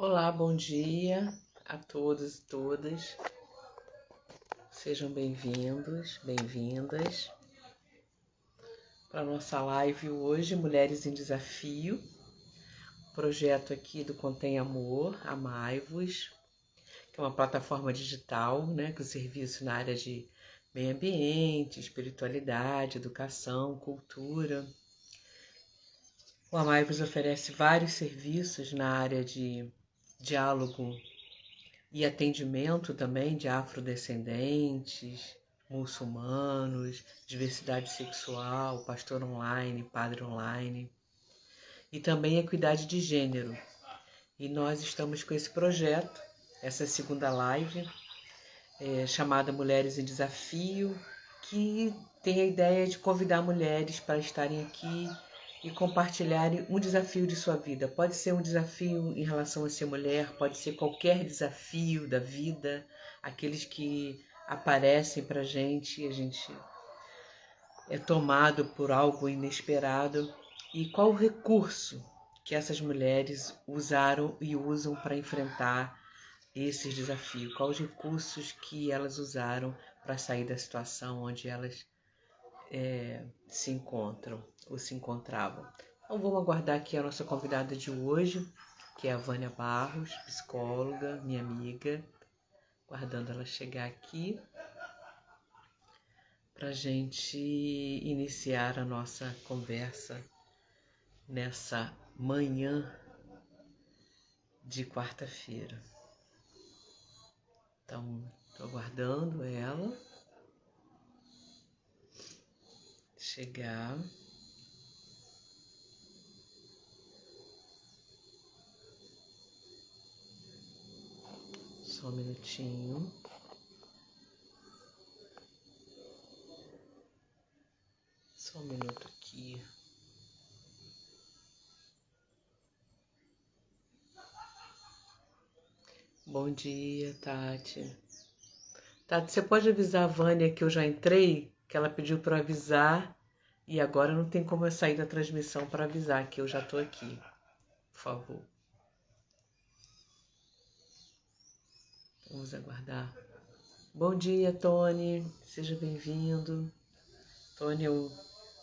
Olá, bom dia a todos e todas. Sejam bem-vindos, bem-vindas para a nossa live hoje, Mulheres em Desafio, projeto aqui do Contém Amor, Amai-vos, que é uma plataforma digital, com serviço na área de meio ambiente, espiritualidade, educação, cultura. O Amai-vos oferece vários serviços na área de diálogo e atendimento também de afrodescendentes, muçulmanos, diversidade sexual, pastor online, padre online e também equidade de gênero. E nós estamos com esse projeto, essa segunda live, chamada Mulheres em Desafio, que tem a ideia de convidar mulheres para estarem aqui e compartilharem um desafio de sua vida. Pode ser um desafio em relação a ser mulher, pode ser qualquer desafio da vida, aqueles que aparecem para a gente e a gente é tomado por algo inesperado. E qual o recurso que essas mulheres usaram e usam para enfrentar esses desafios? Quais os recursos que elas usaram para sair da situação onde elas se encontram ou se encontravam? Então vamos aguardar aqui a nossa convidada de hoje, que é a Vânia Barros, psicóloga, minha amiga, aguardando ela chegar aqui para a gente iniciar a nossa conversa nessa manhã de quarta-feira. Então, estou aguardando ela chegar. Só um minutinho. Só um minuto aqui. Bom dia, Tati. Tati, você pode avisar a Vânia que eu já entrei? Que ela pediu para avisar e agora não tem como eu sair da transmissão para avisar que eu já estou aqui. Por favor. Vamos aguardar. Bom dia, Tony. Seja bem-vindo. Tony é o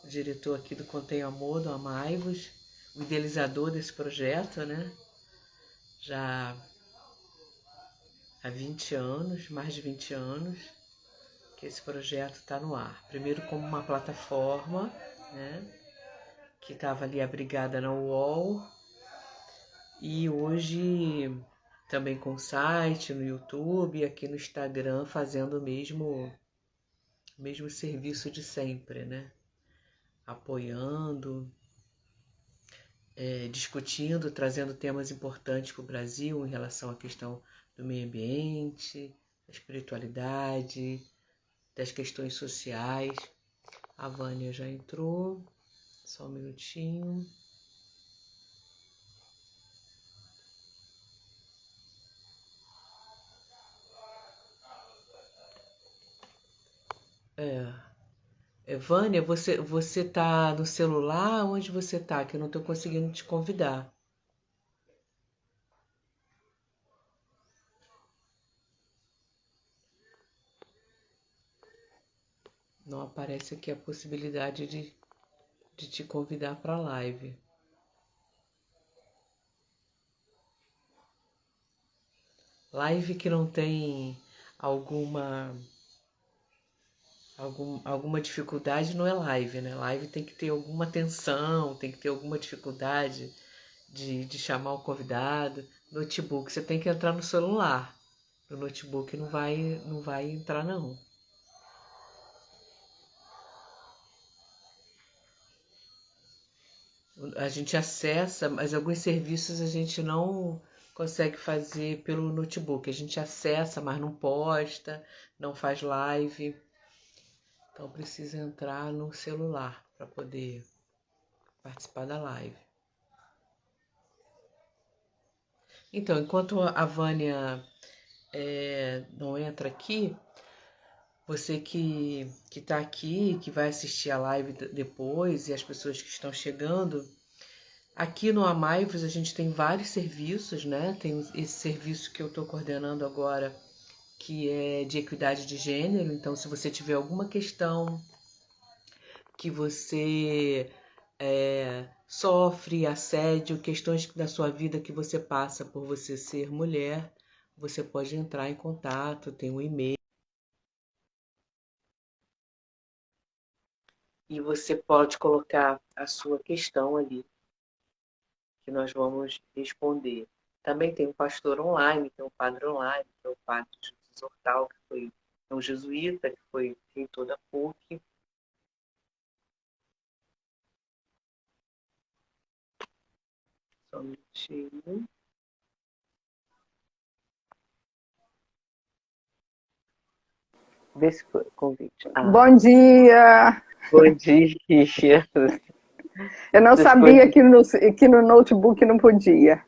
diretor aqui do Contém Amor, do Amai-vos, o idealizador desse projeto, Já há 20 anos, mais de 20 anos, que esse projeto está no ar. Primeiro como uma plataforma, que estava ali abrigada na UOL, e hoje também com site, no YouTube, aqui no Instagram, fazendo o mesmo serviço de sempre, Apoiando, discutindo, trazendo temas importantes para o Brasil em relação à questão do meio ambiente, da espiritualidade, das questões sociais. A Vânia já entrou, só um minutinho. Vânia, você tá no celular? Onde você tá? Que eu não estou conseguindo te convidar. Não aparece aqui a possibilidade de te convidar para a live. Live que não tem alguma dificuldade não é live, Live tem que ter alguma tensão, tem que ter alguma dificuldade de chamar o convidado. Notebook, você tem que entrar no celular. No notebook não vai entrar, não. A gente acessa, mas alguns serviços a gente não consegue fazer pelo notebook. A gente acessa, mas não posta, não faz live. Então precisa entrar no celular para poder participar da live. Então, enquanto a Vânia não entra aqui, você que está aqui, que vai assistir a live depois e as pessoas que estão chegando, Aqui no Amaivos a gente tem vários serviços, né? Tem esse serviço que eu estou coordenando agora, que é de equidade de gênero. Então, se você tiver alguma questão que você sofre assédio, questões da sua vida que você passa por você ser mulher, você pode entrar em contato, tem um e-mail. E você pode colocar a sua questão ali, que nós vamos responder. Também tem um pastor online, tem um padre online, que é o padre Jesus Hortal, que foi um jesuíta, que foi reitor da PUC. Só um minutinho. Vê se foi convite. Bom dia! Bom dia! Eu não sabia que no notebook não podia.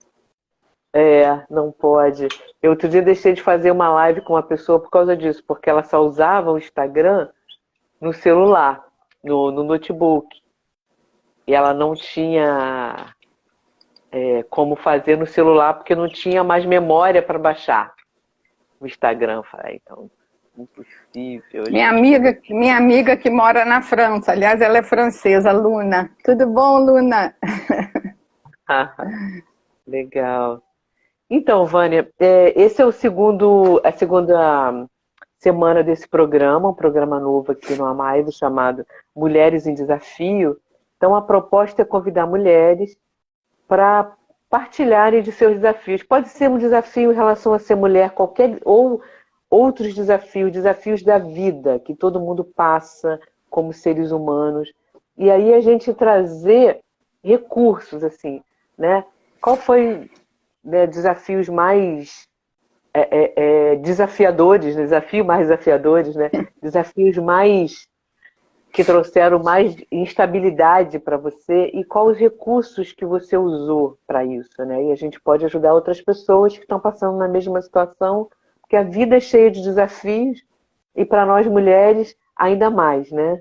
Não pode. Eu outro dia deixei de fazer uma live com uma pessoa por causa disso, porque ela só usava o Instagram no celular, no notebook. E ela não tinha como fazer no celular, porque não tinha mais memória para baixar o Instagram. Falei, então, impossível. Minha amiga que mora na França, aliás, ela é francesa, Luna. Tudo bom, Luna? Legal. Então, Vânia, esse é a segunda semana desse programa, um programa novo aqui no Amaivo chamado Mulheres em Desafio. Então, a proposta é convidar mulheres para partilharem de seus desafios. Pode ser um desafio em relação a ser mulher, ou outros desafios da vida que todo mundo passa como seres humanos. E aí a gente trazer recursos, assim, né? Qual foi, né, desafios mais desafiadores, desafio mais desafiadores, né? Desafios mais que trouxeram mais instabilidade para você e quais os recursos que você usou para isso, né? E a gente pode ajudar outras pessoas que estão passando na mesma situação, porque a vida é cheia de desafios e para nós mulheres ainda mais, né?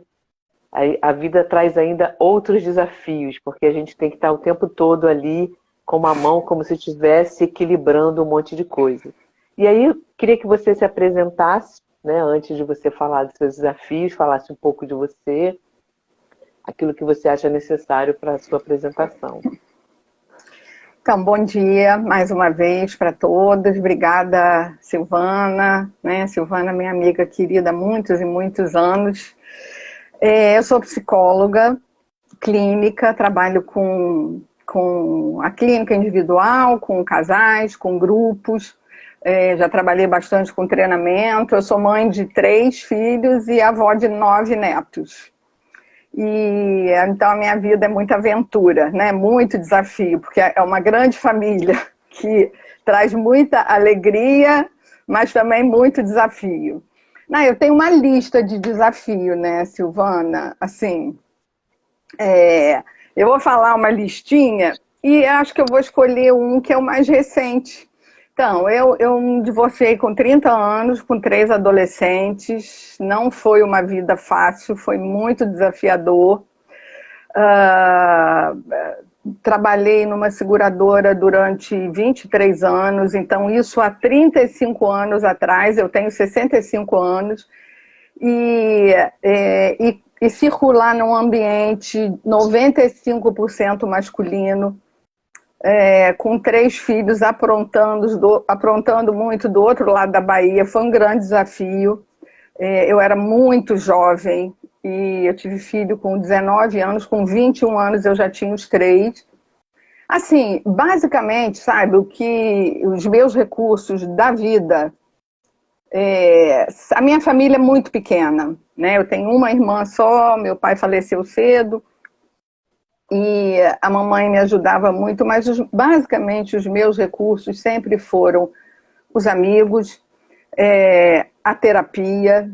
A vida traz ainda outros desafios, porque a gente tem que estar o tempo todo ali com uma mão como se estivesse equilibrando um monte de coisa. E aí eu queria que você se apresentasse, né, antes de você falar dos seus desafios, falasse um pouco de você, aquilo que você acha necessário para a sua apresentação. Então, bom dia mais uma vez para todos. Obrigada, Silvana, né? Silvana, minha amiga querida há muitos e muitos anos. Eu sou psicóloga clínica, trabalho com a clínica individual, com casais, com grupos. Já trabalhei bastante com treinamento. Eu sou mãe de 3 filhos e avó de 9 netos. E então a minha vida é muita aventura, né? Muito desafio, porque é uma grande família que traz muita alegria, mas também muito desafio. Eu tenho uma lista de desafio, né, Silvana? Assim, eu vou falar uma listinha e acho que eu vou escolher um que é o mais recente. Então, eu divorciei com 30 anos, com 3 adolescentes. Não foi uma vida fácil, foi muito desafiador. Trabalhei numa seguradora durante 23 anos, então isso há 35 anos atrás, eu tenho 65 anos, e circular num ambiente 95% masculino, com 3 filhos aprontando muito do outro lado da Bahia, foi um grande desafio. Eu era muito jovem e eu tive filho com 19 anos, com 21 anos eu já tinha os 3. Assim, basicamente, sabe, os meus recursos da vida, a minha família é muito pequena, né? Eu tenho uma irmã só, meu pai faleceu cedo, e a mamãe me ajudava muito, mas basicamente os meus recursos sempre foram os amigos, a terapia,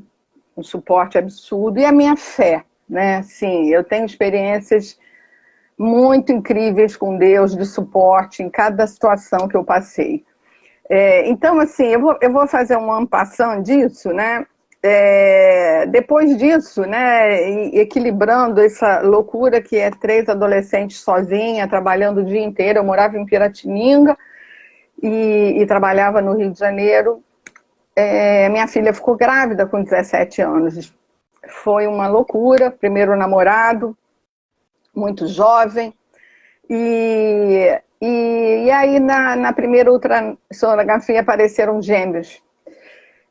um suporte absurdo, e a minha fé, né? Sim, eu tenho experiências muito incríveis com Deus, de suporte em cada situação que eu passei. Então, assim, eu vou fazer um en passant disso, né? depois disso, né, equilibrando essa loucura que é 3 adolescentes sozinha, trabalhando o dia inteiro, eu morava em Piratininga e trabalhava no Rio de Janeiro. Minha filha ficou grávida com 17 anos. Foi uma loucura, primeiro namorado, muito jovem. E aí na primeira ultrassonografia apareceram gêmeos.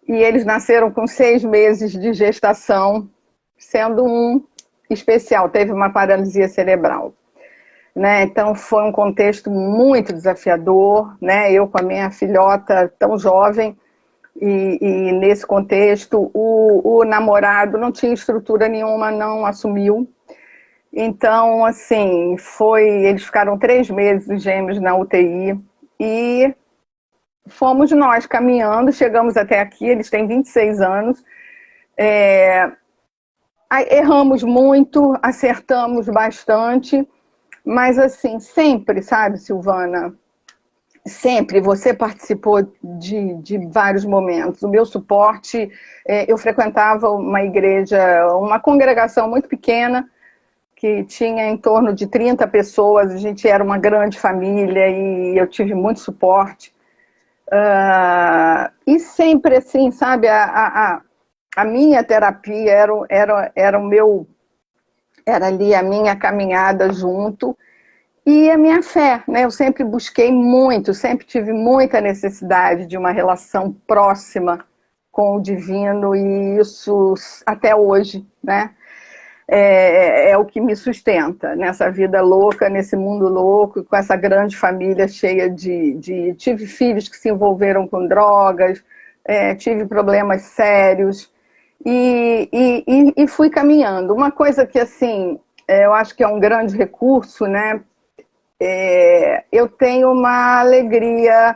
E eles nasceram com 6 meses de gestação, sendo um especial, teve uma paralisia cerebral. Né? Então foi um contexto muito desafiador, né? Eu com a minha filhota tão jovem, e nesse contexto o namorado não tinha estrutura nenhuma, não assumiu. Então, assim, eles ficaram 3 meses gêmeos na UTI e fomos nós caminhando, chegamos até aqui, eles têm 26 anos, erramos muito, acertamos bastante, mas assim, sempre, sabe, Silvana, sempre você participou de vários momentos. O meu suporte, eu frequentava uma igreja, uma congregação muito pequena, que tinha em torno de 30 pessoas, a gente era uma grande família e eu tive muito suporte. E sempre assim, sabe, a minha terapia era ali a minha caminhada junto e a minha fé, né? Eu sempre busquei muito, sempre tive muita necessidade de uma relação próxima com o divino e isso até hoje, né? É o que me sustenta nessa vida louca, nesse mundo louco, com essa grande família cheia Tive filhos que se envolveram com drogas, tive problemas sérios e fui caminhando. Uma coisa que, assim, eu acho que é um grande recurso, né? Eu tenho uma alegria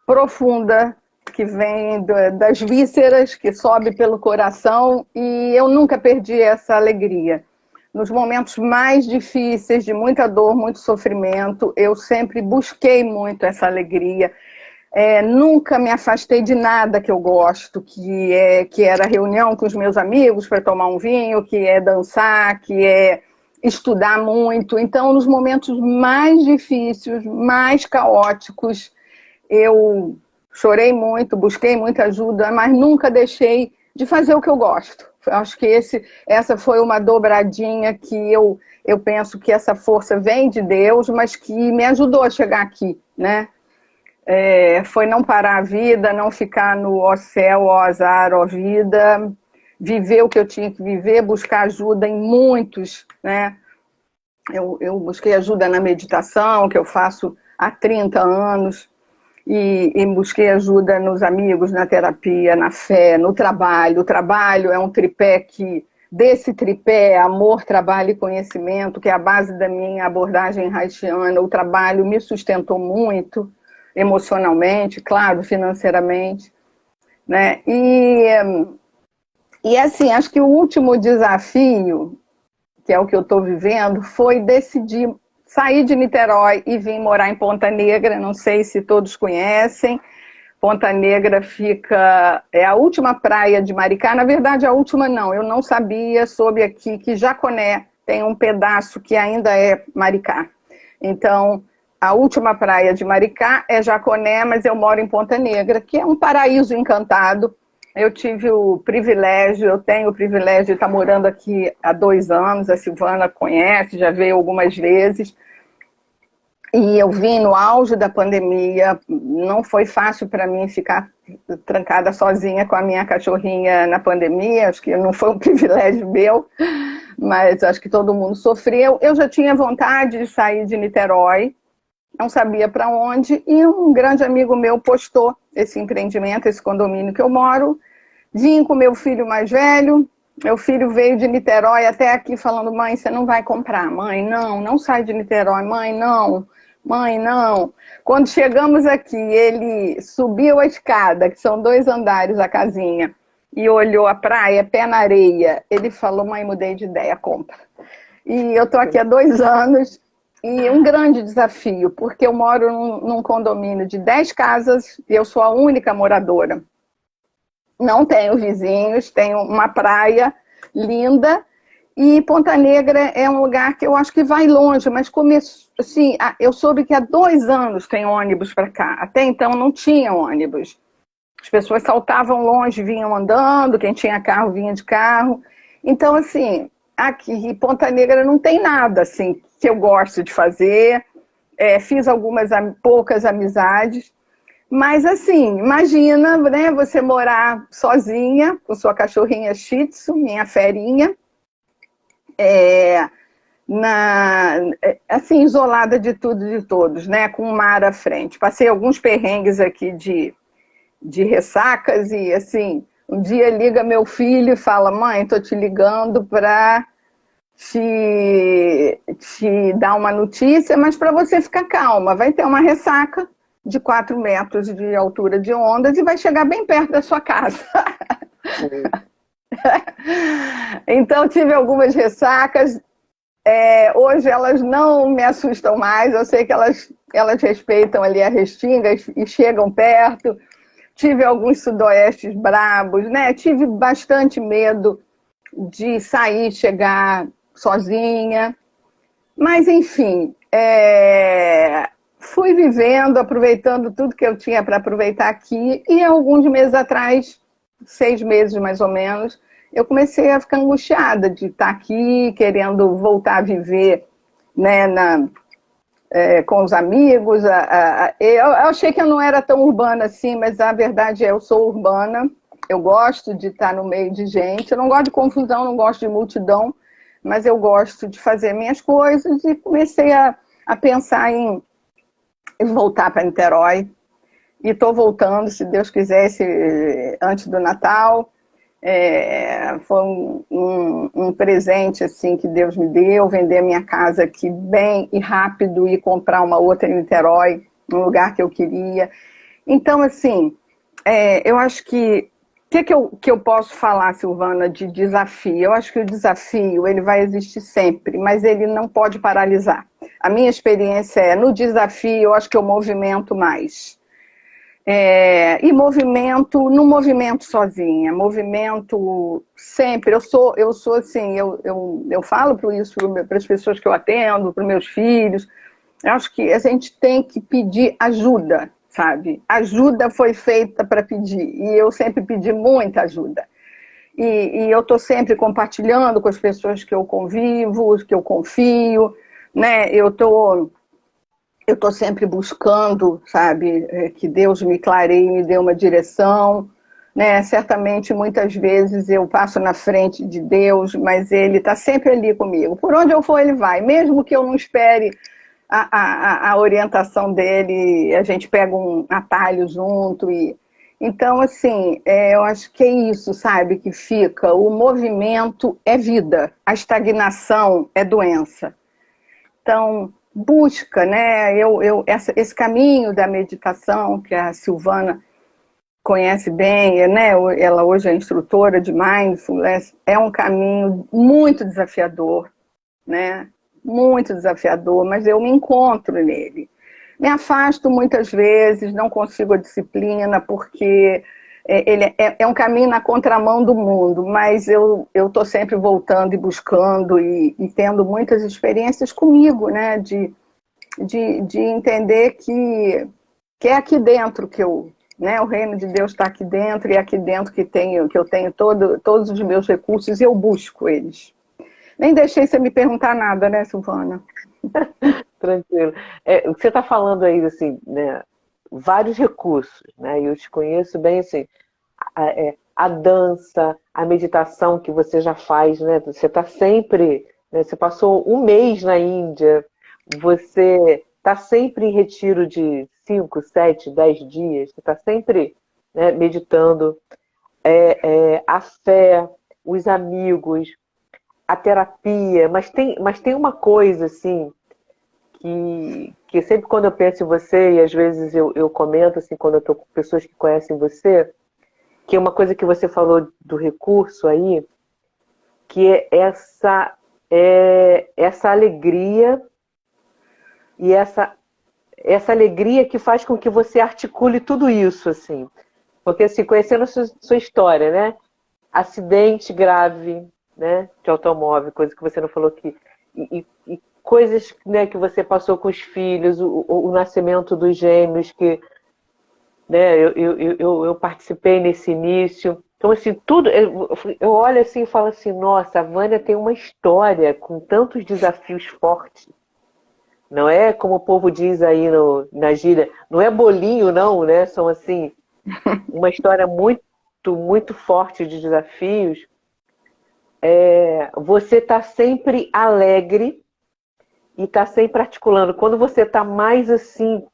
profunda que vem das vísceras, que sobe pelo coração, e eu nunca perdi essa alegria. Nos momentos mais difíceis, de muita dor, muito sofrimento, eu sempre busquei muito essa alegria. Nunca me afastei de nada que eu gosto, que era reunião com os meus amigos para tomar um vinho, que é dançar, que é estudar muito. Então, nos momentos mais difíceis, mais caóticos, eu chorei muito, busquei muita ajuda, mas nunca deixei de fazer o que eu gosto. Acho que essa foi uma dobradinha que eu penso que essa força vem de Deus, mas que me ajudou a chegar aqui, né? Foi não parar a vida, não ficar no ó céu, ó azar, ó vida, viver o que eu tinha que viver, buscar ajuda em muitos, né? Eu busquei ajuda na meditação, que eu faço há 30 anos, e busquei ajuda nos amigos, na terapia, na fé, no trabalho. O trabalho é um tripé desse tripé, amor, trabalho e conhecimento, que é a base da minha abordagem haitiana. O trabalho me sustentou muito, emocionalmente, claro, financeiramente, né? E assim, acho que o último desafio, que é o que eu estou vivendo, foi decidir sair de Niterói e vim morar em Ponta Negra. Não sei se todos conhecem. Ponta Negra é a última praia de Maricá. Na verdade, a última não. Eu não sabia, soube aqui que Jaconé tem um pedaço que ainda é Maricá. Então, a última praia de Maricá é Jaconé, mas eu moro em Ponta Negra, que é um paraíso encantado. Eu tenho o privilégio de estar morando aqui há 2 anos, a Silvana conhece, já veio algumas vezes. E eu vim no auge da pandemia, não foi fácil para mim ficar trancada sozinha com a minha cachorrinha na pandemia, acho que não foi um privilégio meu, mas acho que todo mundo sofreu. Eu já tinha vontade de sair de Niterói, não sabia para onde, e um grande amigo meu postou esse empreendimento, esse condomínio que eu moro. Vim com meu filho mais velho, meu filho veio de Niterói até aqui falando: mãe, você não vai comprar. Mãe, não sai de Niterói. Mãe, não. Mãe, não. Quando chegamos aqui, ele subiu a escada, que são 2 andares a casinha, e olhou a praia, pé na areia. Ele falou: mãe, mudei de ideia, compra. E eu estou aqui há 2 anos, e um grande desafio, porque eu moro num condomínio de 10 casas e eu sou a única moradora. Não tenho vizinhos, tenho uma praia linda. E Ponta Negra é um lugar que eu acho que vai longe, mas assim, eu soube que há 2 anos tem ônibus para cá. Até então não tinha ônibus. As pessoas saltavam longe, vinham andando, quem tinha carro vinha de carro. Então, assim, aqui em Ponta Negra não tem nada assim que eu gosto de fazer. Fiz poucas amizades. Mas assim, imagina, né, você morar sozinha, com sua cachorrinha Shih Tzu, minha ferinha, assim, isolada de tudo e de todos, né, com o mar à frente. Passei alguns perrengues aqui de ressacas e, assim, um dia liga meu filho e fala: mãe, tô te ligando para te dar uma notícia, mas para você ficar calma, vai ter uma ressaca de 4 metros de altura de ondas e vai chegar bem perto da sua casa. Então, tive algumas ressacas. Hoje elas não me assustam mais. Eu sei que elas respeitam ali a restinga e chegam perto. Tive alguns sudoestes brabos, né? Tive bastante medo de sair, chegar sozinha. Mas, enfim, fui vivendo, aproveitando tudo que eu tinha para aproveitar aqui. E alguns meses atrás, 6 meses mais ou menos, eu comecei a ficar angustiada de estar aqui, querendo voltar a viver, né, com os amigos. Eu achei que eu não era tão urbana assim, mas a verdade é, eu sou urbana. Eu gosto de estar no meio de gente. Eu não gosto de confusão, não gosto de multidão, mas eu gosto de fazer minhas coisas e comecei a pensar em voltar para Niterói. E estou voltando, se Deus quisesse, antes do Natal. Foi um presente assim que Deus me deu, vender minha casa aqui bem e rápido e comprar uma outra em Niterói, um lugar que eu queria. Então, assim, eu acho que que eu posso falar, Silvana, de desafio? Eu acho que o desafio ele vai existir sempre, mas ele não pode paralisar. A minha experiência no desafio, eu acho que eu movimento mais. E no movimento sozinha, movimento sempre. Eu sou assim, eu falo isso para as pessoas que eu atendo, para os meus filhos. Eu acho que a gente tem que pedir ajuda, sabe? Ajuda foi feita para pedir, e eu sempre pedi muita ajuda. E eu estou sempre compartilhando com as pessoas que eu convivo, que eu confio, né? Eu estou sempre buscando, sabe, que Deus me clareie, me dê uma direção, né? Certamente, muitas vezes eu passo na frente de Deus, mas Ele está sempre ali comigo. Por onde eu for, Ele vai. Mesmo que eu não espere a orientação dEle, a gente pega um atalho junto. Então, assim, eu acho que é isso, sabe, que fica. O movimento é vida, a estagnação é doença. Então, busca, né? Esse caminho da meditação que a Silvana conhece bem, né? Ela hoje é instrutora de Mindfulness, é um caminho muito desafiador, né? Muito desafiador, mas eu me encontro nele. Me afasto muitas vezes, não consigo a disciplina, porque ele é um caminho na contramão do mundo, mas eu estou sempre voltando e buscando e tendo muitas experiências comigo, né? De entender que é aqui dentro que né? O reino de Deus está aqui dentro, e é aqui dentro que eu tenho todos os meus recursos e eu busco eles. Nem deixei você me perguntar nada, né, Silvana? Tranquilo. Você está falando aí, assim, né, vários recursos, né? E eu te conheço bem, assim, a dança, a meditação que você já faz, né? Você está sempre, né, você passou um mês na Índia, você está sempre em retiro de 5, 7, 10 dias, você está sempre, né, meditando. A fé, os amigos, a terapia, mas tem uma coisa, assim, que sempre quando eu penso em você, e às vezes eu comento, assim, quando eu estou com pessoas que conhecem você, que é uma coisa que você falou do recurso aí, que é essa alegria, e essa alegria que faz com que você articule tudo isso, assim. Porque, assim, conhecendo a sua história, né? Acidente grave, né? De automóvel, coisa que você não falou aqui. E coisas, né, que você passou com os filhos, o nascimento dos gêmeos, que, né, eu participei nesse início. Então, assim, tudo. Eu olho assim e falo assim, nossa, a Vânia tem uma história com tantos desafios fortes. Não é como o povo diz aí na gíria, não é bolinho, não, né? São, assim, uma história muito, muito forte de desafios. Você está sempre alegre e está sempre articulando. Quando você está mais assim,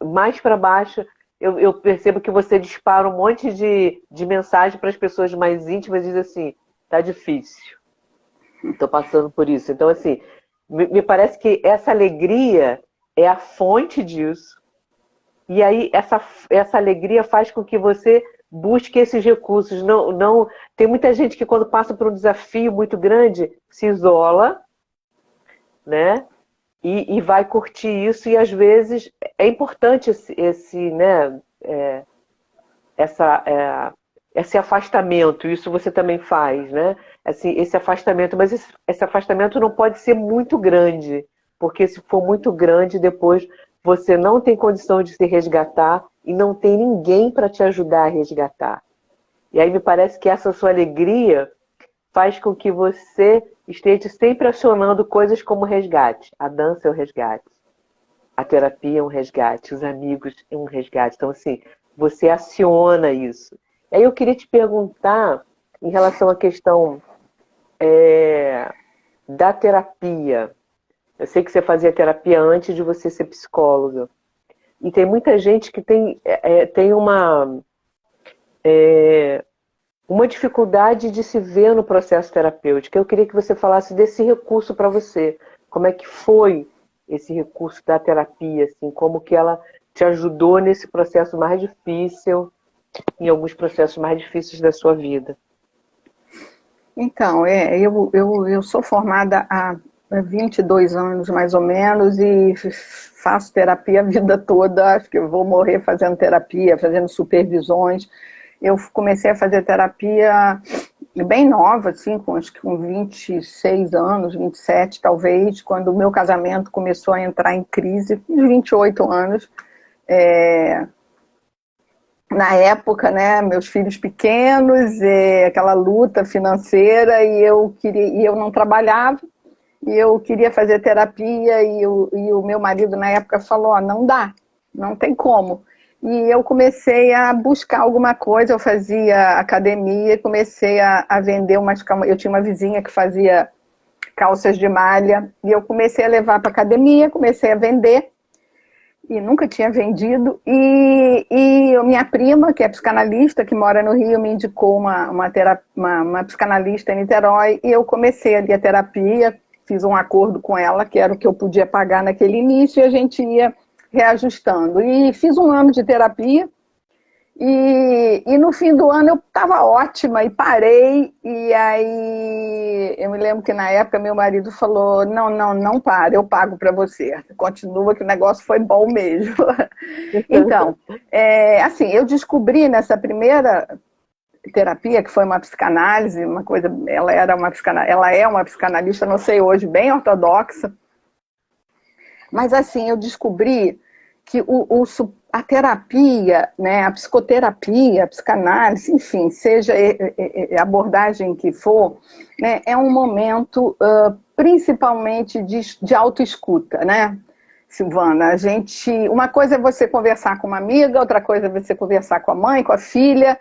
mais para baixo, eu percebo que você dispara um monte de mensagem para as pessoas mais íntimas e diz assim, tá difícil, estou passando por isso. Então, assim, me parece que essa alegria é a fonte disso. E aí essa alegria faz com que você busque esses recursos. Não, tem muita gente que quando passa por um desafio muito grande se isola, né? E vai curtir isso, e às vezes é importante né, esse afastamento, isso você também faz, né? Esse afastamento, mas esse afastamento não pode ser muito grande, porque se for muito grande, depois você não tem condição de se resgatar e não tem ninguém para te ajudar a resgatar. E aí me parece que essa sua alegria faz com que você esteja sempre acionando coisas como resgate. A dança é um resgate. A terapia é um resgate. Os amigos é um resgate. Então, assim, você aciona isso. E aí eu queria te perguntar, em relação à questão da terapia. Eu sei que você fazia terapia antes de você ser psicóloga. E tem muita gente que tem uma dificuldade de se ver no processo terapêutico. Eu queria que você falasse desse recurso para você. Como é que foi esse recurso da terapia? Assim, como que ela te ajudou nesse processo mais difícil, em alguns processos mais difíceis da sua vida? Então, eu sou formada há 22 anos, mais ou menos, e faço terapia a vida toda. Acho que eu vou morrer fazendo terapia, fazendo supervisões. Eu comecei a fazer terapia bem nova, assim, acho que com 26 anos, 27 talvez, quando o meu casamento começou a entrar em crise, com 28 anos. Na época, né, meus filhos pequenos, aquela luta financeira, e eu não trabalhava, e eu queria fazer terapia, e o meu marido na época falou, ó, não dá, não tem como. E eu comecei a buscar alguma coisa, eu fazia academia, comecei a vender eu tinha uma vizinha que fazia calças de malha, e eu comecei a levar para academia, comecei a vender, e nunca tinha vendido, e minha prima, que é psicanalista, que mora no Rio, me indicou uma psicanalista em Niterói, e eu comecei ali a terapia, fiz um acordo com ela, que era o que eu podia pagar naquele início, e a gente ia reajustando. E fiz um ano de terapia, e no fim do ano eu estava ótima e parei, e aí eu me lembro que na época meu marido falou, não para, eu pago para você, continua que o negócio foi bom mesmo. Então, assim, eu descobri nessa primeira terapia, que foi uma psicanálise, uma coisa, ela é uma psicanalista, não sei hoje, bem ortodoxa, mas assim, eu descobri que a terapia, né, a psicoterapia, a psicanálise, enfim, seja a abordagem que for, né, é um momento principalmente de autoescuta, né, Silvana? Uma coisa é você conversar com uma amiga, outra coisa é você conversar com a mãe, com a filha,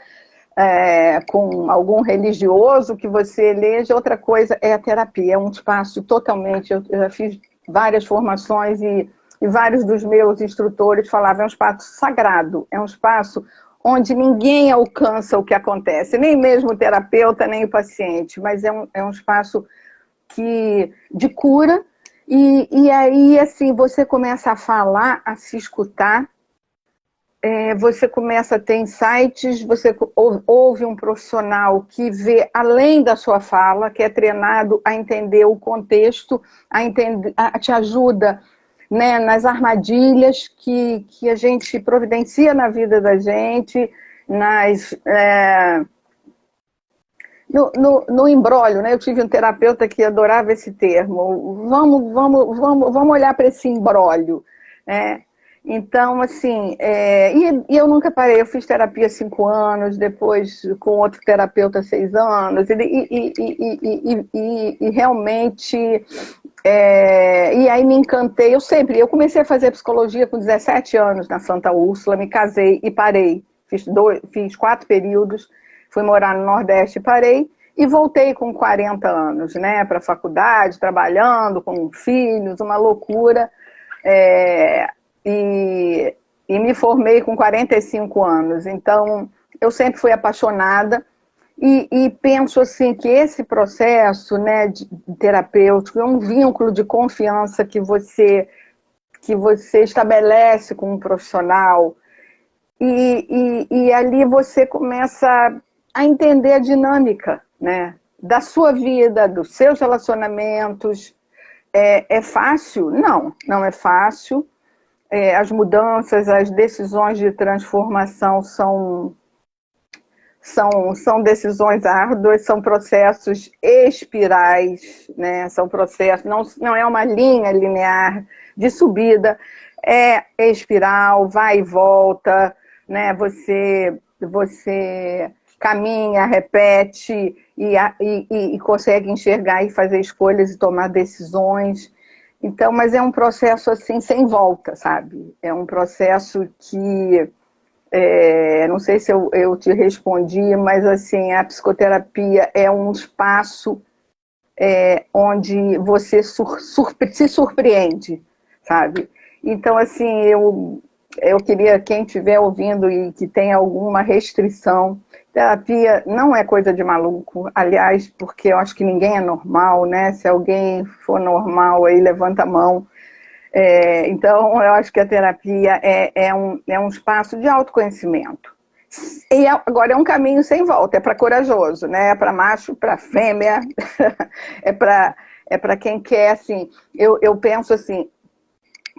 com algum religioso que você eleja, outra coisa é a terapia, é um espaço totalmente, eu já fiz várias formações e vários dos meus instrutores falavam, é um espaço sagrado, é um espaço onde ninguém alcança o que acontece, nem mesmo o terapeuta, nem o paciente, mas é um espaço de cura, e aí, assim, você começa a falar, a se escutar, você começa a ter insights, você ouve um profissional que vê além da sua fala, que é treinado a entender o contexto, te ajuda, né, nas armadilhas que a gente providencia na vida da gente, nas, no imbróglio, né? Eu tive um terapeuta que adorava esse termo. Vamos olhar para esse imbróglio, né? Então, assim, e eu nunca parei. Eu fiz terapia 5 anos, depois com outro terapeuta 6 anos, e realmente, e aí me encantei. Eu comecei a fazer psicologia com 17 anos na Santa Úrsula, me casei e parei. Fiz 4 períodos, fui morar no Nordeste e parei, e voltei com 40 anos, né, para a faculdade, trabalhando com filhos, uma loucura. E me formei com 45 anos. Então, eu sempre fui apaixonada e penso assim que esse processo, né, de terapêutico é um vínculo de confiança que você estabelece com um profissional e ali você começa a entender a dinâmica, né, da sua vida, dos seus relacionamentos. É fácil? Não, não é fácil. As mudanças, as decisões de transformação são decisões árduas, são processos espirais, né? São processos, não é uma linha linear de subida, é espiral, vai e volta, né? Você caminha, repete e consegue enxergar e fazer escolhas e tomar decisões. Então, mas é um processo assim sem volta, sabe? É um processo que, não sei se eu te respondi, mas assim, a psicoterapia é um espaço onde você se surpreende, sabe? Então, assim, eu queria, quem estiver ouvindo e que tem alguma restrição, terapia não é coisa de maluco, aliás, porque eu acho que ninguém é normal, né? Se alguém for normal, aí levanta a mão. Então, eu acho que a terapia é um espaço de autoconhecimento. E agora é um caminho sem volta, é para corajoso, né? É para macho, para fêmea, é para quem quer, assim. Eu penso assim,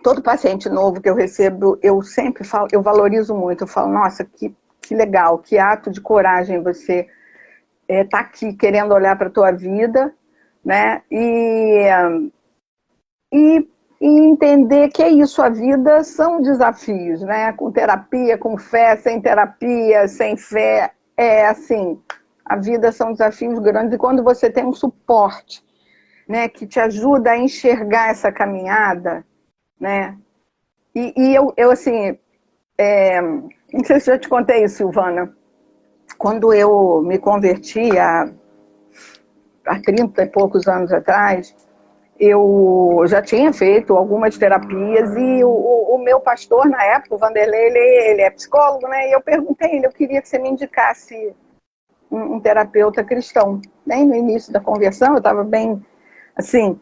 todo paciente novo que eu recebo, eu sempre falo, eu valorizo muito, eu falo, nossa, que legal, que ato de coragem você tá aqui querendo olhar para a tua vida, né? E entender que é isso, a vida são desafios, né? Com terapia, com fé, sem terapia, sem fé, assim, a vida são desafios grandes, e quando você tem um suporte, né, que te ajuda a enxergar essa caminhada, né? E eu assim, não sei se eu já te contei isso, Silvana, quando eu me converti há 30 e poucos anos atrás, eu já tinha feito algumas terapias e o meu pastor na época, o Vanderlei, ele é psicólogo, né? E eu perguntei a ele, eu queria que você me indicasse um terapeuta cristão. Bem no início da conversão, eu estava bem assim,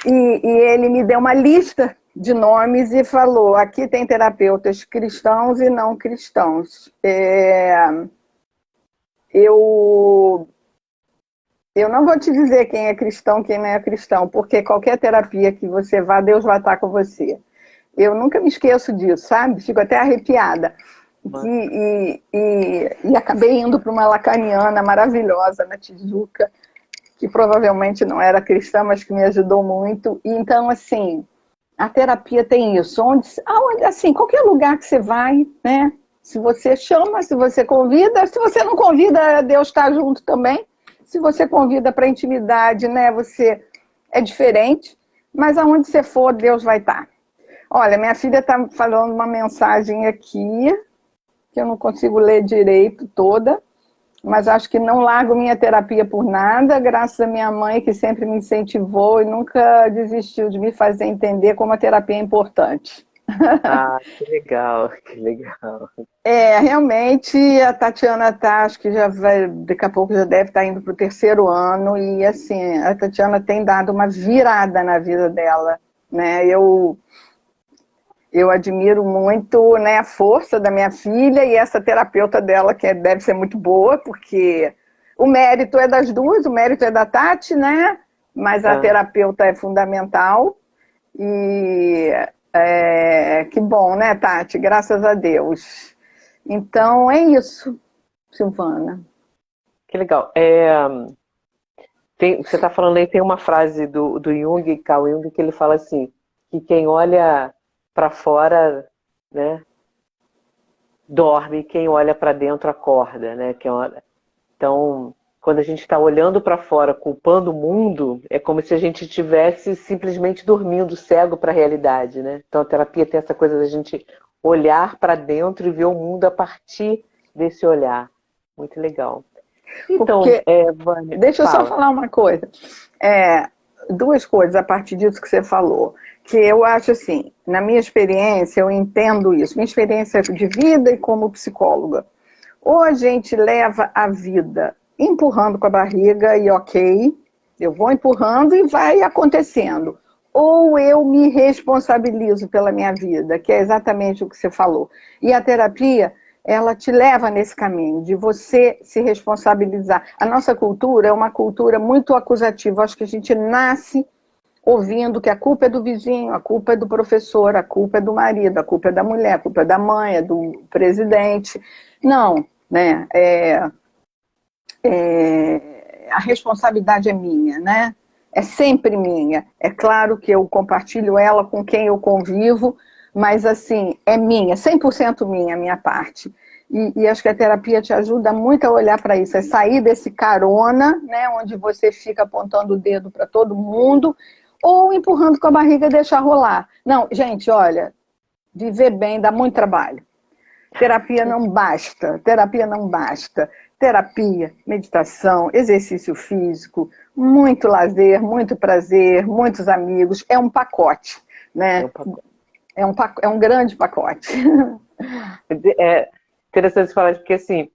e ele me deu uma lista de nomes e falou, aqui tem terapeutas cristãos e não cristãos. Eu não vou te dizer quem é cristão, quem não é cristão, porque qualquer terapia que você vá, Deus vai estar com você. Eu nunca me esqueço disso, sabe? Fico até arrepiada. E acabei indo para uma lacaniana maravilhosa na Tijuca, que provavelmente não era cristã, mas que me ajudou muito. E então, assim, a terapia tem isso. Assim, qualquer lugar que você vai, né? Se você chama, se você convida, se você não convida, Deus está junto também. Se você convida para intimidade, né, você é diferente, mas aonde você for, Deus vai estar. Olha, minha filha está falando uma mensagem aqui, que eu não consigo ler direito toda, mas acho que não largo minha terapia por nada, graças à minha mãe, que sempre me incentivou e nunca desistiu de me fazer entender como a terapia é importante. Ah, que legal, que legal. Realmente a Tatiana acho que já vai, daqui a pouco já deve estar indo para o 3º ano, e assim, a Tatiana tem dado uma virada na vida dela, né? Eu admiro muito, né, a força da minha filha e essa terapeuta dela, que deve ser muito boa, porque o mérito é das duas, o mérito é da Tati, né? Mas a terapeuta é fundamental. E que bom, né, Tati? Graças a Deus. Então, é isso, Silvana. Que legal. Você está falando aí, tem uma frase do Jung, Carl Jung, que ele fala assim, que quem olha para fora, né, dorme, quem olha para dentro acorda, né? Então, quando a gente está olhando para fora, culpando o mundo, é como se a gente estivesse simplesmente dormindo, cego para a realidade, né? Então, a terapia tem essa coisa da gente olhar para dentro e ver o mundo a partir desse olhar. Muito legal. Então, Porque, Vânia, deixa eu só fala. falar uma coisa. Duas coisas a partir disso que você falou. Que eu acho assim, na minha experiência, eu entendo isso. Minha experiência de vida e como psicóloga. Ou a gente leva a vida empurrando com a barriga e ok, eu vou empurrando e vai acontecendo. Ou eu me responsabilizo pela minha vida, que é exatamente o que você falou. E a terapia, ela te leva nesse caminho, de você se responsabilizar. A nossa cultura é uma cultura muito acusativa. Acho que a gente nasce ouvindo que a culpa é do vizinho, a culpa é do professor, a culpa é do marido, a culpa é da mulher, a culpa é da mãe, é do presidente. Não, né? A responsabilidade é minha, né? É sempre minha. É claro que eu compartilho ela com quem eu convivo, mas assim, é minha, 100% minha, a minha parte. E acho que a terapia te ajuda muito a olhar para isso, é sair desse carona, né, onde você fica apontando o dedo para todo mundo, ou empurrando com a barriga e deixar rolar. Não, gente, olha, viver bem dá muito trabalho. Terapia não basta, terapia não basta. Terapia, meditação, exercício físico, muito lazer, muito prazer, muitos amigos, é um pacote, né? É um grande pacote. É interessante falar, porque assim,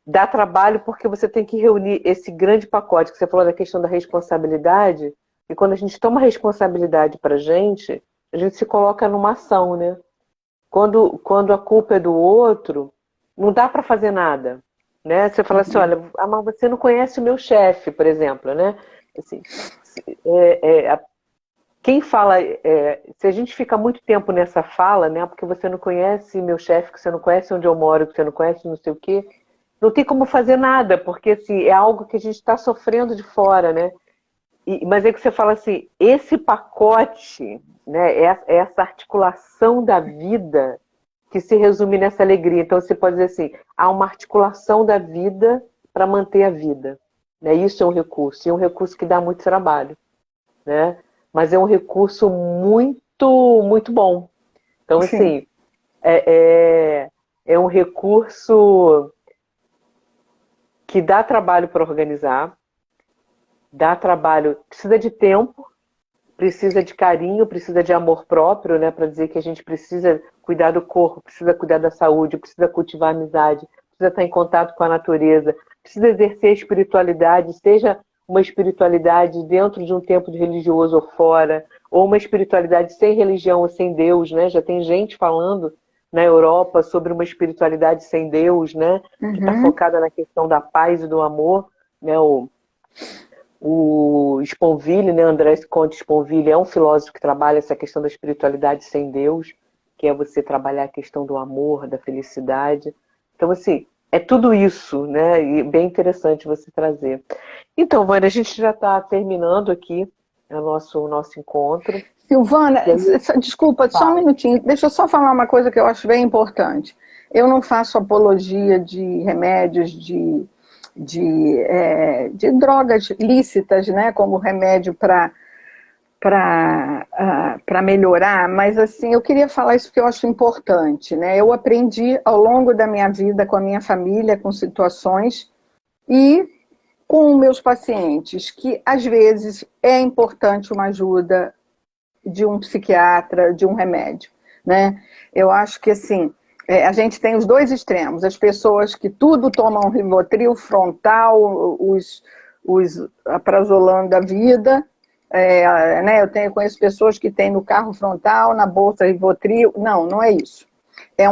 dá trabalho porque você tem que reunir esse grande pacote que você falou da questão da responsabilidade, e quando a gente toma responsabilidade pra gente, a gente se coloca numa ação, né? Quando a culpa é do outro, não dá para fazer nada, né? Você fala assim, olha, mas você não conhece o meu chefe, por exemplo, né? Assim, quem fala, se a gente fica muito tempo nessa fala, né? Porque você não conhece meu chefe, que você não conhece onde eu moro, que você não conhece não sei o quê, não tem como fazer nada, porque assim, é algo que a gente está sofrendo de fora, né? Mas é que você fala assim, esse pacote, né, essa articulação da vida que se resume nessa alegria. Então você pode dizer assim, há uma articulação da vida para manter a vida. Né? Isso é um recurso, e é um recurso que dá muito trabalho. Né? Mas é um recurso muito, muito bom. Então, assim, é um recurso que dá trabalho para organizar, dá trabalho, precisa de tempo, precisa de carinho, precisa de amor próprio, né? Para dizer que a gente precisa cuidar do corpo, precisa cuidar da saúde, precisa cultivar a amizade, precisa estar em contato com a natureza, precisa exercer a espiritualidade, seja uma espiritualidade dentro de um templo religioso ou fora, ou uma espiritualidade sem religião ou sem Deus, né? Já tem gente falando na Europa sobre uma espiritualidade sem Deus, né? Que está focada na questão da paz e do amor, né? O Sponville, né, André Comte Sponville, é um filósofo que trabalha essa questão da espiritualidade sem Deus, que é você trabalhar a questão do amor, da felicidade. Então, assim, é tudo isso, né? E bem interessante você trazer. Então, Vânia, a gente já está terminando aqui o nosso encontro. Silvana, desculpa, só um minutinho. Deixa eu só falar uma coisa que eu acho bem importante. Eu não faço apologia de remédios, de drogas lícitas, né, como remédio para melhorar, mas assim, eu queria falar isso porque eu acho importante, né? Eu aprendi ao longo da minha vida com a minha família, com situações e com meus pacientes, que às vezes é importante uma ajuda de um psiquiatra, de um remédio, né? Eu acho que assim, a gente tem os dois extremos, as pessoas que tudo tomam Rivotril frontal, os Prazolam da vida, né? Eu conheço pessoas que têm no carro frontal, na bolsa Rivotril, não é isso. É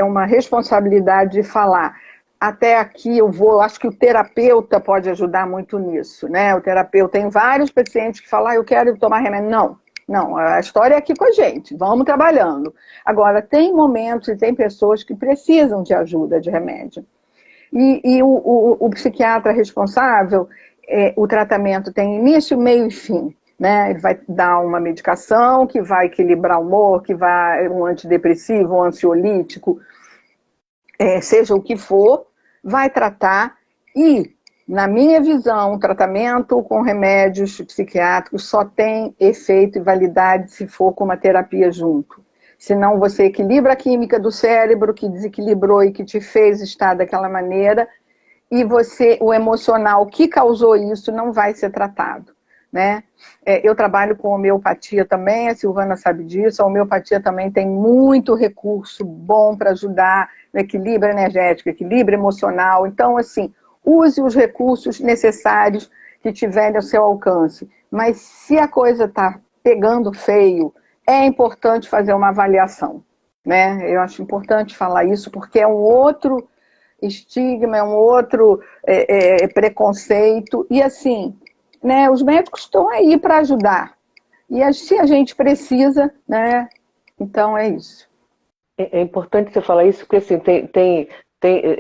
uma responsabilidade de falar, até aqui eu vou, acho que o terapeuta pode ajudar muito nisso, né? O terapeuta tem vários pacientes que falam, eu quero tomar remédio. Não, Não, a história é aqui com a gente, vamos trabalhando. Agora, tem momentos e tem pessoas que precisam de ajuda, de remédio. E o psiquiatra responsável, o tratamento tem início, meio e fim. Né? Ele vai dar uma medicação que vai equilibrar o humor, que vai um antidepressivo, um ansiolítico, seja o que for, vai tratar e, na minha visão, o tratamento com remédios psiquiátricos só tem efeito e validade se for com uma terapia junto. Senão você equilibra a química do cérebro que desequilibrou e que te fez estar daquela maneira e o emocional que causou isso não vai ser tratado. Né? Eu trabalho com homeopatia também, a Silvana sabe disso, a homeopatia também tem muito recurso bom para ajudar no equilíbrio energético, equilíbrio emocional. Então, assim, use os recursos necessários que tiverem ao seu alcance. Mas se a coisa está pegando feio, é importante fazer uma avaliação. Né? Eu acho importante falar isso, porque é um outro estigma, é um outro preconceito. E assim, né, os médicos estão aí para ajudar. E se a gente precisa, né, então é isso. É importante você falar isso, porque assim, tem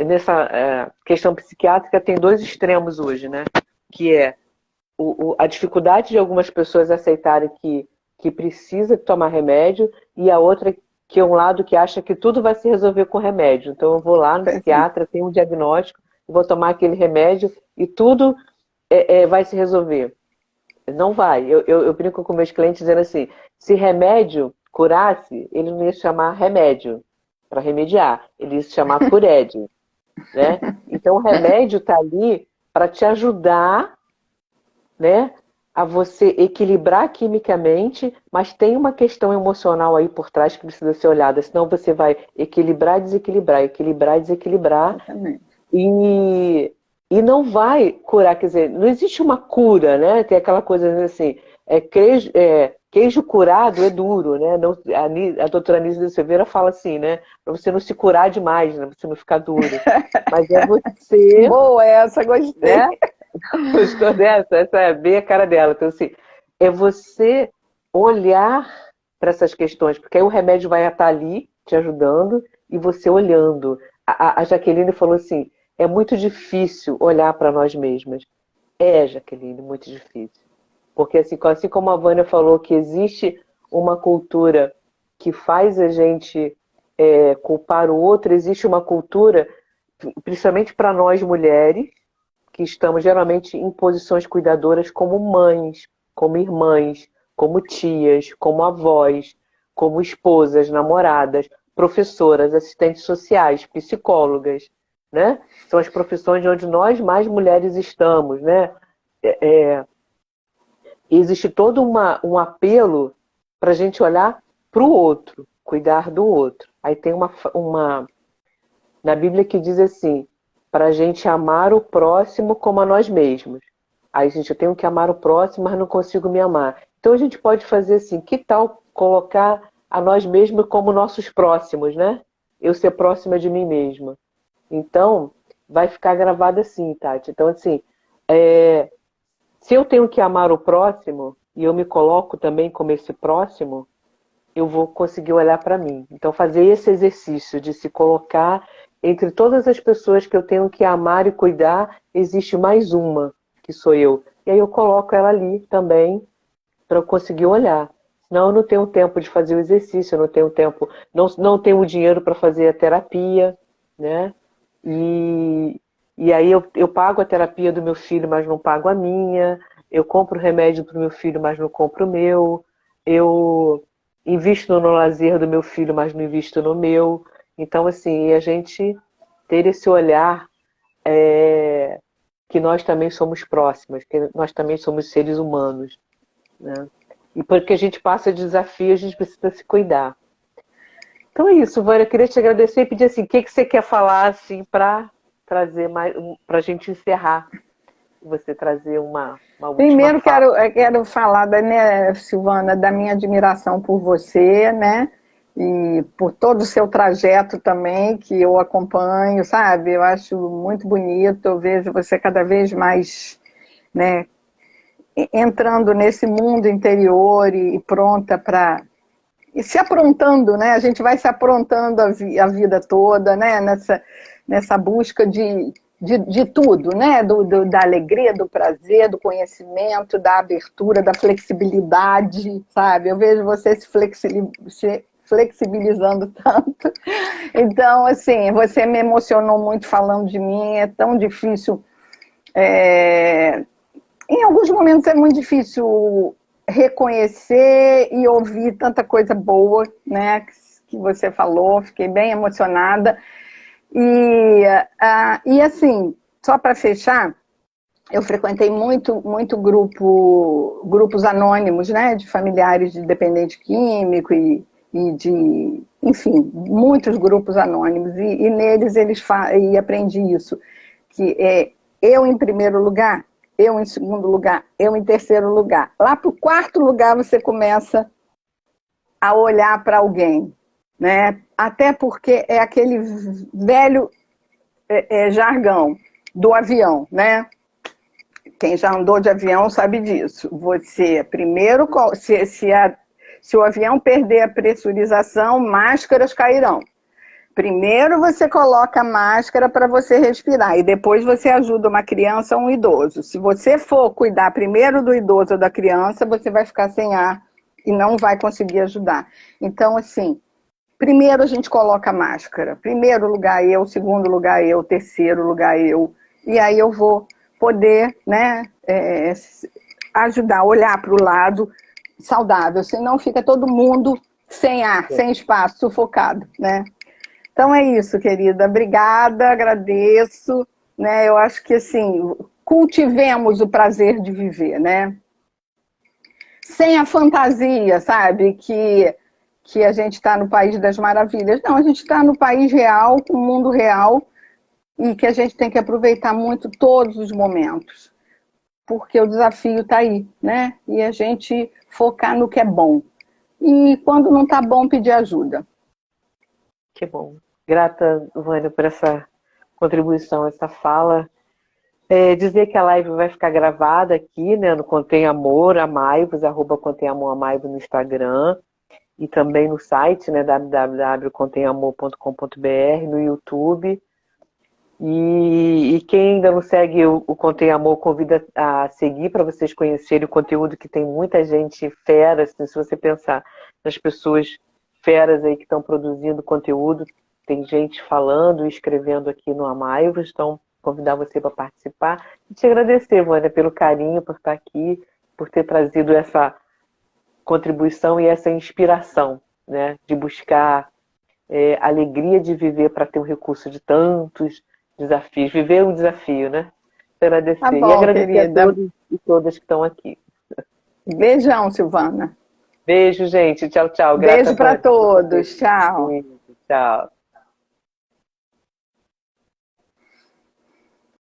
nessa questão psiquiátrica tem dois extremos hoje, né? Que é a dificuldade de algumas pessoas aceitarem que precisa tomar remédio, e a outra que é um lado que acha que tudo vai se resolver com remédio. Então eu vou lá no psiquiatra, tenho um diagnóstico, vou tomar aquele remédio e tudo vai se resolver. Não vai. Eu brinco com meus clientes dizendo assim, se remédio curasse, ele não ia se chamar remédio para remediar, ele ia se chamar curédio. Né? Então o remédio está ali para te ajudar, né, a você equilibrar quimicamente, mas tem uma questão emocional aí por trás que precisa ser olhada, senão você vai equilibrar, desequilibrar, equilibrar, desequilibrar. Exatamente. E não vai curar, quer dizer, não existe uma cura, né? Tem aquela coisa assim, queijo curado é duro, né? Não, a doutora Anísia de Silveira fala assim, né? Para você não se curar demais, né? Pra você não ficar duro. Mas é você... Boa essa, gostei. Né? Gostou dessa? Essa é bem a cara dela. Então, assim, é você olhar para essas questões, porque aí o remédio vai estar ali, te ajudando, e você olhando. A Jaqueline falou assim, é muito difícil olhar para nós mesmas. Jaqueline, muito difícil. Porque assim como a Vânia falou que existe uma cultura que faz a gente culpar o outro, existe uma cultura, principalmente para nós mulheres, que estamos geralmente em posições cuidadoras como mães, como irmãs, como tias, como avós, como esposas, namoradas, professoras, assistentes sociais, psicólogas, né? São as profissões onde nós mais mulheres estamos, né? Existe todo um apelo para a gente olhar para o outro, cuidar do outro. Aí tem uma na Bíblia que diz assim, para a gente amar o próximo como a nós mesmos. Aí, gente, eu tenho que amar o próximo, mas não consigo me amar. Então a gente pode fazer assim, que tal colocar a nós mesmos como nossos próximos, né? Eu ser próxima de mim mesma. Então, vai ficar gravado assim, Tati. Então, assim, se eu tenho que amar o próximo, e eu me coloco também como esse próximo, eu vou conseguir olhar para mim. Então, fazer esse exercício de se colocar entre todas as pessoas que eu tenho que amar e cuidar, existe mais uma, que sou eu. E aí eu coloco ela ali também, para eu conseguir olhar. Senão eu não tenho tempo de fazer o exercício, eu não tenho tempo, não tenho dinheiro para fazer a terapia, né? E aí eu pago a terapia do meu filho, mas não pago a minha. Eu compro remédio para o meu filho, mas não compro o meu. Eu invisto no lazer do meu filho, mas não invisto no meu. Então, assim, a gente ter esse olhar que nós também somos próximas, que nós também somos seres humanos, né? E porque a gente passa desafio, a gente precisa se cuidar. Então é isso, Vânia, eu queria te agradecer e pedir assim, o que você quer falar assim, para trazer mais, para a gente encerrar, você trazer uma última Primeiro fala. quero falar, né, Silvana, da minha admiração por você, né? E por todo o seu trajeto também, que eu acompanho, sabe? Eu acho muito bonito, eu vejo você cada vez mais, né, entrando nesse mundo interior e pronta para... E se aprontando, né? A gente vai se aprontando a vida toda, né? Nessa busca de tudo, né? Da alegria, do prazer, do conhecimento, da abertura, da flexibilidade, sabe? Eu vejo você se flexibilizando tanto. Então, assim, você me emocionou muito falando de mim, é tão difícil... Em alguns momentos é muito difícil reconhecer e ouvir tanta coisa boa, né, que você falou, fiquei bem emocionada. E assim, só para fechar, eu frequentei muito grupos anônimos, né, de familiares de dependente químico e de, enfim, muitos grupos anônimos, e neles e aprendi isso, que é eu em primeiro lugar, eu em segundo lugar, eu em terceiro lugar. Lá para o quarto lugar você começa a olhar para alguém, né? Até porque é aquele velho jargão do avião, né? Quem já andou de avião sabe disso. Você primeiro, se o avião perder a pressurização, máscaras cairão. Primeiro você coloca a máscara para você respirar e depois você ajuda uma criança ou um idoso. Se você for cuidar primeiro do idoso ou da criança, você vai ficar sem ar e não vai conseguir ajudar. Então, assim, primeiro a gente coloca a máscara. Primeiro lugar eu, segundo lugar eu, terceiro lugar eu. E aí eu vou poder, né, ajudar, olhar para o lado saudável. Senão fica todo mundo sem ar, sem espaço, sufocado, né? Então é isso, querida. Obrigada, agradeço. Né? Eu acho que, assim, cultivemos o prazer de viver, né? Sem a fantasia, sabe? Que a gente está no País das Maravilhas. Não, a gente está no país real, com o mundo real, e que a gente tem que aproveitar muito todos os momentos. Porque o desafio está aí, né? E a gente focar no que é bom. E quando não está bom, pedir ajuda. Que bom. Grata, Vânia, por essa contribuição, essa fala. Dizer que a live vai ficar gravada aqui, né, no Contém Amor, Amaivos, @contemamor no Instagram, e também no site, né, www.contemamor.com.br, no YouTube. E quem ainda não segue o Contém Amor, convida a seguir para vocês conhecerem o conteúdo, que tem muita gente fera, assim, se você pensar nas pessoas feras aí que estão produzindo conteúdo, tem gente falando e escrevendo aqui no Amaivos, então convidar você para participar. E te agradecer, Vânia, pelo carinho, por estar aqui, por ter trazido essa contribuição e essa inspiração, né, de buscar alegria de viver para ter um recurso de tantos desafios. Viver é um desafio, né? Agradecer. Tá bom, e agradecer, querida, a todos e todas que estão aqui. Beijão, Silvana. Beijo, gente. Tchau, tchau. Beijo para todos. Tchau. Tchau.